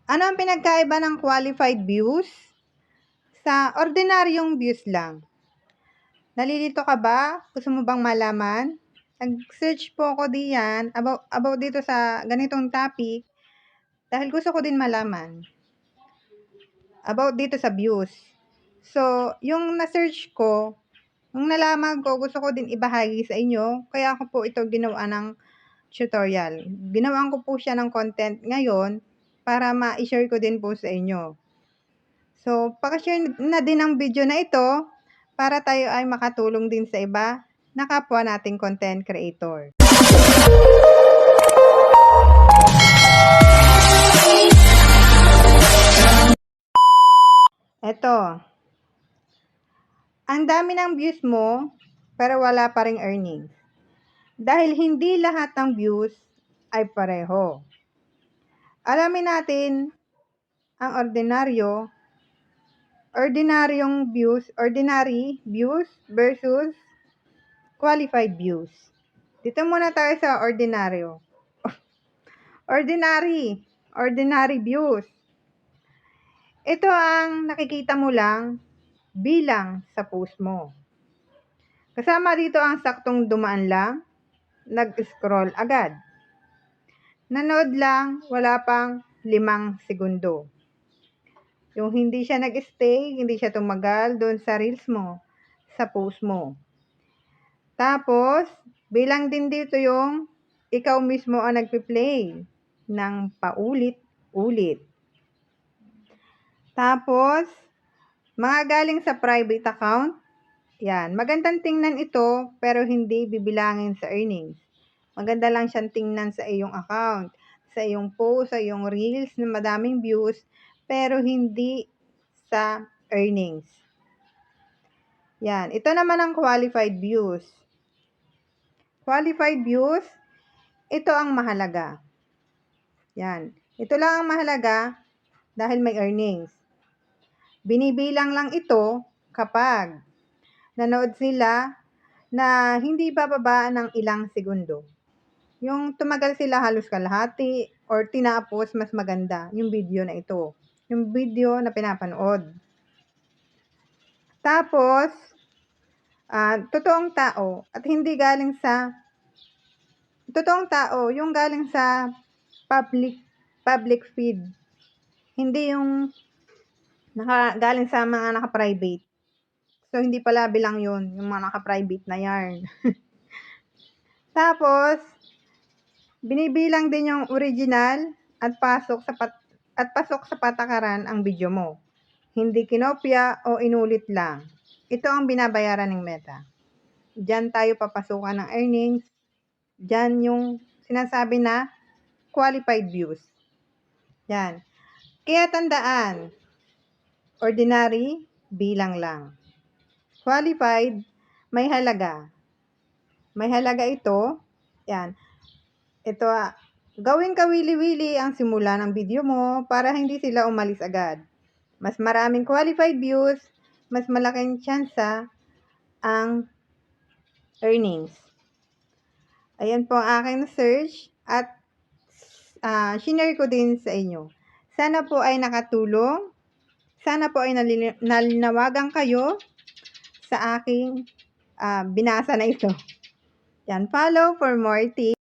Ano ang pinagkaiba ng qualified views sa ordinaryong views lang? Nalilito ka ba? Gusto mo bang malaman? Nag-search po ako diyan about dito sa ganitong topic dahil gusto ko din malaman about dito sa views. So, yung na-search ko, yung nalaman ko, gusto ko din ibahagi sa inyo. Kaya ako po ito ginawa ng tutorial. Ginawan ko po siya ng content ngayon para ma-share ko din po sa inyo. So, paki-share na din ang video na ito para tayo ay makatulong din sa iba na kapwa nating content creator. Ito. Ang dami ng views mo, pero wala pa ring earnings. Dahil hindi lahat ng views ay pareho. Alamin natin ang ordinary views versus qualified views. Dito muna tayo sa ordinary views. Ito ang nakikita mo lang bilang sa post mo. Kasama dito ang saktong dumaan lang, nag-scroll agad. Nanood lang, wala pang 5 segundo. Yung hindi siya nag-stay, hindi siya tumagal doon sa reels mo, sa post mo. Tapos, bilang din dito yung ikaw mismo ang nagpi-play ng paulit-ulit. Tapos, mga galing sa private account, yan. Magandang tingnan ito, pero hindi bibilangin sa earnings. Maganda lang siyang tingnan sa iyong account, sa iyong post, sa iyong reels na madaming views, pero hindi sa earnings. Yan. Ito naman ang qualified views. Qualified views, ito ang mahalaga. Yan. Ito lang ang mahalaga dahil may earnings. Binibilang lang ito kapag nanood sila na hindi bababa ng ilang segundo. Yung tumagal sila halos kalahati or tinapos, mas maganda yung video na ito. Yung video na pinapanood. Tapos, totoong tao at hindi galing sa totoong tao, yung galing sa public feed. Hindi yung galing sa mga naka-private. So, hindi pala bilang yun, yung mga naka-private na yarn. Tapos, binibilang din yung original at pasok sa patakaran ang video mo. Hindi kinopya o inulit lang. Ito ang binabayaran ng Meta. Diyan tayo papasukan ng earnings. Diyan yung sinasabi na qualified views. Yan. Kaya tandaan, ordinary, bilang lang. Qualified, may halaga. May halaga ito. Yan. Ito, gawing kawili-wili ang simula ng video mo para hindi sila umalis agad. Mas maraming qualified views, mas malaking tsansa ang earnings. Ayan po ang aking search at shinare ko din sa inyo. Sana po ay nakatulong. Sana po ay nalinawagan kayo sa aking binasa na ito. Yan, follow for more tips.